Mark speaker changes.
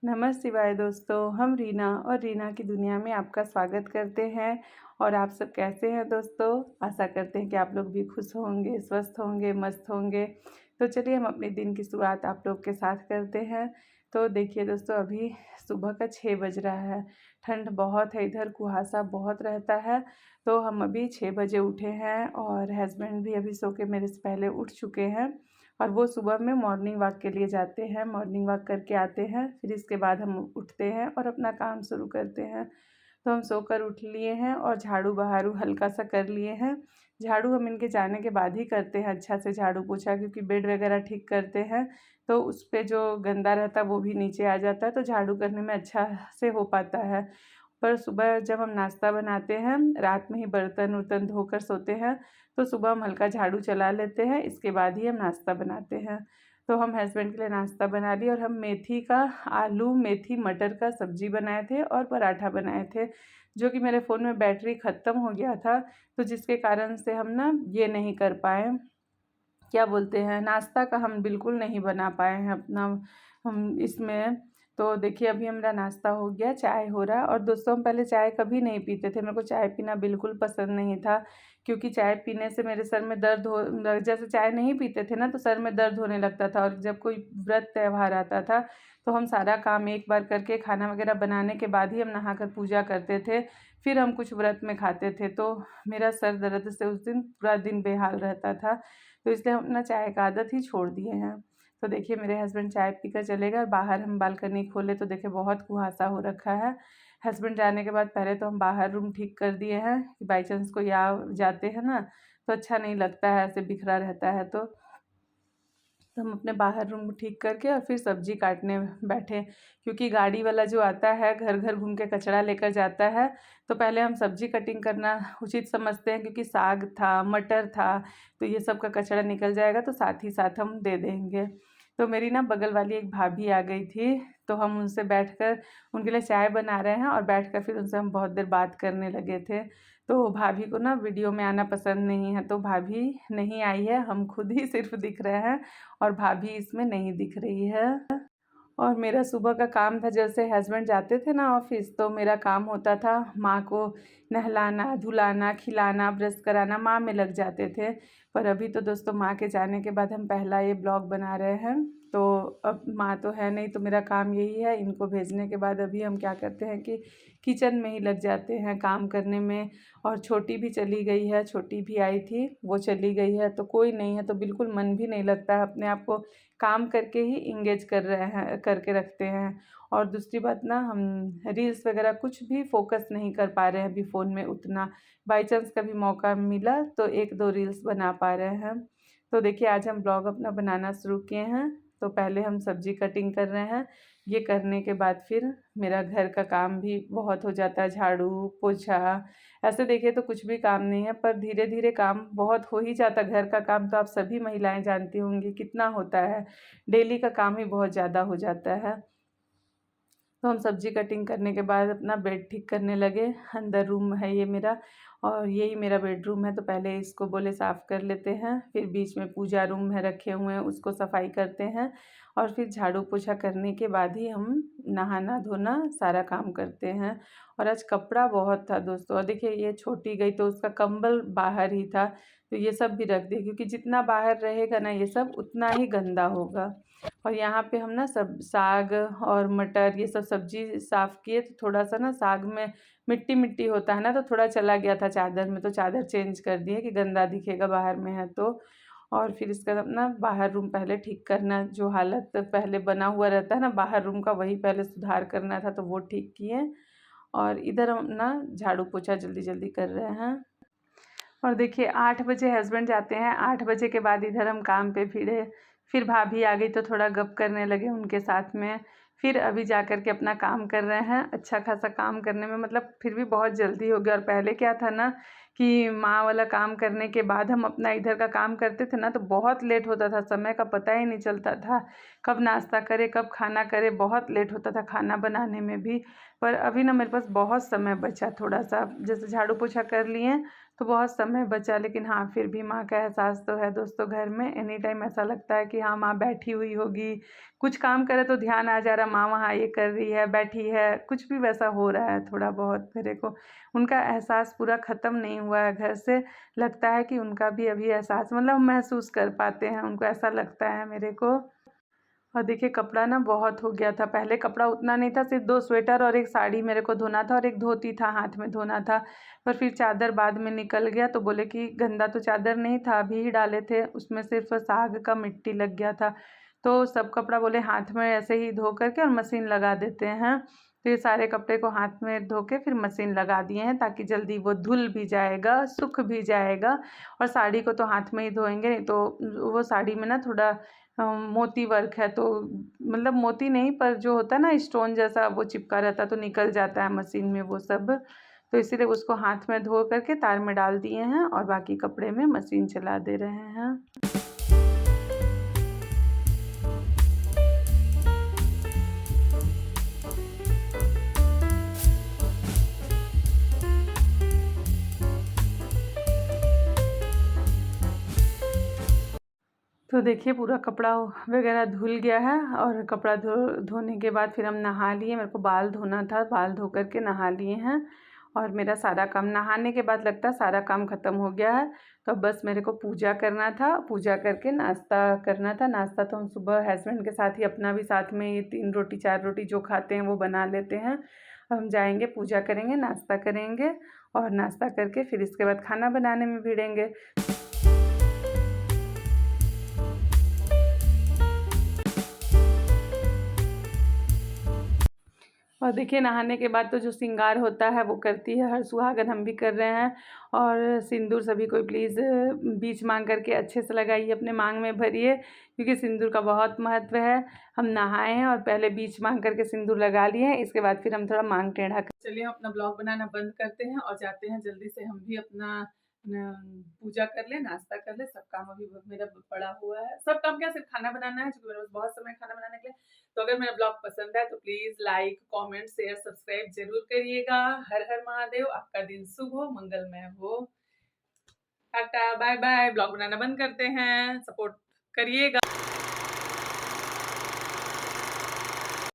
Speaker 1: नमः शिवाय दोस्तों, हम रीना और रीना की दुनिया में आपका स्वागत करते हैं। और आप सब कैसे हैं दोस्तों? आशा करते हैं कि आप लोग भी खुश होंगे, स्वस्थ होंगे, मस्त होंगे। तो चलिए हम अपने दिन की शुरुआत आप लोग के साथ करते हैं। तो देखिए दोस्तों, अभी सुबह का 6 बज रहा है। ठंड बहुत है, इधर कुहासा बहुत रहता है। तो हम अभी 6 बजे उठे हैं और हस्बैंड भी अभी सो के मेरे से पहले उठ चुके हैं। और वो सुबह में मॉर्निंग वॉक के लिए जाते हैं, मॉर्निंग वॉक करके आते हैं, फिर इसके बाद हम उठते हैं और अपना काम शुरू करते हैं। तो हम सोकर उठ लिए हैं और झाड़ू बहारू हल्का सा कर लिए हैं। झाड़ू हम इनके जाने के बाद ही करते हैं, अच्छा से झाड़ू पोछा, क्योंकि बेड वगैरह ठीक करते हैं तो उस पर जो गंदा रहता है वो भी नीचे आ जाता है, तो झाड़ू करने में अच्छा से हो पाता है। पर सुबह जब हम नाश्ता बनाते हैं, रात में ही बर्तन उर्तन धोकर सोते हैं, तो सुबह हम हल्का झाड़ू चला लेते हैं, इसके बाद ही हम नाश्ता बनाते हैं। तो हम हस्बैंड के लिए नाश्ता बना लिए और हम मेथी का आलू मेथी मटर का सब्जी बनाए थे और पराठा बनाए थे, जो कि मेरे फ़ोन में बैटरी ख़त्म हो गया था, तो जिसके कारण से हम ना ये नहीं कर पाए, क्या बोलते हैं, नाश्ता का हम बिल्कुल नहीं बना पाए हैं अपना हम इसमें। तो देखिए अभी हमारा नाश्ता हो गया, चाय हो रहा है। और दोस्तों, हम पहले चाय कभी नहीं पीते थे, मेरे को चाय पीना बिल्कुल पसंद नहीं था, क्योंकि चाय पीने से मेरे सर में दर्द हो, जैसे चाय नहीं पीते थे ना तो सर में दर्द होने लगता था। और जब कोई व्रत त्यौहार आता था तो हम सारा काम एक बार करके खाना वगैरह बनाने के बाद ही हम नहाकर पूजा करते थे, फिर हम कुछ व्रत में खाते थे। तो मेरा सर दर्द से उस दिन पूरा दिन बेहाल रहता था, तो इसलिए हम अपना चाय का आदत ही छोड़ दिए हैं। तो देखिए मेरे हस्बैंड चाय पीकर चले गए और बाहर हम बालकनी खोले तो देखिए बहुत कुहासा हो रखा है। हस्बैंड जाने के बाद पहले तो हम बाहर रूम ठीक कर दिए हैं कि बाई चांस कोई आ जाते हैं ना तो अच्छा नहीं लगता है, ऐसे बिखरा रहता है। तो हम अपने बाहर रूम ठीक करके और फिर सब्जी काटने बैठे, क्योंकि गाड़ी वाला जो आता है घर घर घूम के कचरा लेकर जाता है, तो पहले हम सब्जी कटिंग करना उचित समझते हैं, क्योंकि साग था, मटर था, तो ये सब का कचरा निकल जाएगा तो साथ ही साथ हम दे देंगे। तो मेरी ना बगल वाली एक भाभी आ गई थी, तो हम उनसे बैठकर उनके लिए चाय बना रहे हैं और बैठकर फिर उनसे हम बहुत देर बात करने लगे थे। तो भाभी को ना वीडियो में आना पसंद नहीं है, तो भाभी नहीं आई है, हम खुद ही सिर्फ दिख रहे हैं और भाभी इसमें नहीं दिख रही है। और मेरा सुबह का काम था, जैसे हस्बैंड जाते थे ना ऑफिस, तो मेरा काम होता था माँ को नहलाना, धुलाना, खिलाना, ब्रश कराना, माँ में लग जाते थे। पर अभी तो दोस्तों माँ के जाने के बाद हम पहला ये ब्लॉग बना रहे हैं, तो अब माँ तो है नहीं, तो मेरा काम यही है, इनको भेजने के बाद अभी हम क्या करते हैं कि किचन में ही लग जाते हैं काम करने में। और छोटी भी चली गई है, छोटी भी आई थी, वो चली गई है, तो कोई नहीं है तो बिल्कुल मन भी नहीं लगता है, अपने आप को काम करके ही इंगेज कर रहे हैं, करके रखते हैं। और दूसरी बात ना, हम रील्स वगैरह कुछ भी फोकस नहीं कर पा रहे हैं अभी फ़ोन में उतना। बाई चांस कभी मौका मिला तो एक दो रील्स बना पा रहे हैं। तो देखिए आज हम ब्लॉग अपना बनाना शुरू किए हैं। तो पहले हम सब्जी कटिंग कर रहे हैं, ये करने के बाद फिर मेरा घर का काम भी बहुत हो जाता है, झाड़ू पोछा, ऐसे देखिए तो कुछ भी काम नहीं है, पर धीरे धीरे काम बहुत हो ही जाता है। घर का काम तो आप सभी महिलाएं जानती होंगी कितना होता है, डेली का काम ही बहुत ज़्यादा हो जाता है। तो हम सब्जी कटिंग करने के बाद अपना बेड ठीक करने लगे। अंदर रूम है ये मेरा और यही मेरा बेडरूम है, तो पहले इसको बोले साफ़ कर लेते हैं, फिर बीच में पूजा रूम है रखे हुए हैं उसको सफाई करते हैं, और फिर झाड़ू पोछा करने के बाद ही हम नहाना धोना सारा काम करते हैं। और आज कपड़ा बहुत था दोस्तों, और देखिए ये छोटी गई तो उसका कंबल बाहर ही था, तो ये सब भी रख दिए, क्योंकि जितना बाहर रहेगा ना ये सब उतना ही गंदा होगा। और यहाँ पे हम ना सब साग और मटर ये सब सब्जी साफ़ किए, तो थोड़ा सा ना साग में मिट्टी मिट्टी होता है ना, तो थोड़ा चला गया था चादर में, तो चादर चेंज कर दिए कि गंदा दिखेगा बाहर में है तो। और फिर इसका ना बाहर रूम पहले ठीक करना, जो हालत पहले बना हुआ रहता है ना बाहर रूम का, वही पहले सुधार करना था, तो वो ठीक किए। और इधर हम ना झाड़ू पोछा जल्दी जल्दी कर रहे हैं। और देखिए 8 बजे हस्बैंड जाते हैं, 8 बजे के बाद इधर हम काम पे भिड़े, फिर भाभी आ गई तो थोड़ा गप करने लगे उनके साथ में, फिर अभी जा कर के अपना काम कर रहे हैं। अच्छा खासा काम करने में मतलब फिर भी बहुत जल्दी हो गया। और पहले क्या था ना कि माँ वाला काम करने के बाद हम अपना इधर का काम करते थे ना, तो बहुत लेट होता था, समय का पता ही नहीं चलता था, कब नाश्ता करे कब खाना करे, बहुत लेट होता था खाना बनाने में भी। पर अभी ना मेरे पास बहुत समय बचा, थोड़ा सा जैसे झाड़ू पोछा कर लिए तो बहुत समय बचा, लेकिन हाँ फिर भी माँ का एहसास तो है दोस्तों, घर में एनी टाइम ऐसा लगता है कि हाँ माँ बैठी हुई होगी, कुछ काम करे तो ध्यान आ जा रहा माँ वहाँ ये कर रही है, बैठी है, कुछ भी वैसा हो रहा है थोड़ा बहुत मेरे को। उनका एहसास पूरा ख़त्म नहीं हुआ है घर से, लगता है कि उनका भी अभी एहसास मतलब महसूस कर पाते हैं, उनको ऐसा लगता है मेरे को। और देखिए कपड़ा ना बहुत हो गया था, पहले कपड़ा उतना नहीं था, सिर्फ 2 स्वेटर और एक साड़ी मेरे को धोना था और एक धोती था हाथ में धोना था। पर फिर चादर बाद में निकल गया तो बोले कि गंदा तो चादर नहीं था, अभी ही डाले थे, उसमें सिर्फ साग का मिट्टी लग गया था। तो सब कपड़ा बोले हाथ में ऐसे ही धो करके और मशीन लगा देते हैं। तो ये सारे कपड़े को हाथ में धो के फिर मशीन लगा दिए हैं ताकि जल्दी वो धुल भी जाएगा, सूख भी जाएगा। और साड़ी को तो हाथ में ही धोएंगे, नहीं तो वो साड़ी में ना थोड़ा मोती वर्क है, तो मतलब मोती नहीं पर जो होता है ना स्टोन जैसा वो चिपका रहता है, तो निकल जाता है मशीन में वो सब। तो इसीलिए उसको हाथ में धो करके तार में डाल दिए हैं और बाकी कपड़े में मशीन चला दे रहे हैं। तो देखिए पूरा कपड़ा वगैरह धुल गया है और कपड़ा धोने के बाद फिर हम नहा लिए। मेरे को बाल धोना था, बाल धो कर के नहा लिए हैं और मेरा सारा काम नहाने के बाद लगता है सारा काम ख़त्म हो गया है। तो बस मेरे को पूजा करना था, पूजा करके नाश्ता करना था। नाश्ता तो हम सुबह हस्बैंड के साथ ही अपना भी साथ में ये 3 रोटी 4 रोटी जो खाते हैं वो बना लेते हैं। हम जाएंगे, पूजा करेंगे, नाश्ता करेंगे और नाश्ता करके फिर इसके बाद खाना बनाने में भिड़ेंगे। और देखिए नहाने के बाद तो जो श्रृंगार होता है वो करती है हर सुहागन, हम भी कर रहे हैं। और सिंदूर सभी कोई प्लीज़ बीच मांग करके अच्छे से लगाइए, अपने मांग में भरिए, क्योंकि सिंदूर का बहुत महत्व है। हम नहाए हैं और पहले बीच मांग करके सिंदूर लगा लिए हैं, इसके बाद फिर हम थोड़ा मांग टेढ़ा कर। चलिए हम अपना ब्लॉग बनाना बंद करते हैं और जाते हैं जल्दी से, हम भी अपना पूजा कर ले, नाश्ता कर ले। सब काम अभी मेरा पड़ा हुआ है, सब काम क्या सिर्फ खाना बनाना है, क्योंकि मेरे पास बहुत समय खाना बनाने के लिए। तो अगर मेरा ब्लॉग पसंद है तो please like, comment, share, subscribe जरूर करिएगा। हर हर महादेव, आपका दिन शुभ हो, मंगलमय हो। Tata, bye bye. ब्लॉग बनाना बंद करते हैं, सपोर्ट करिएगा।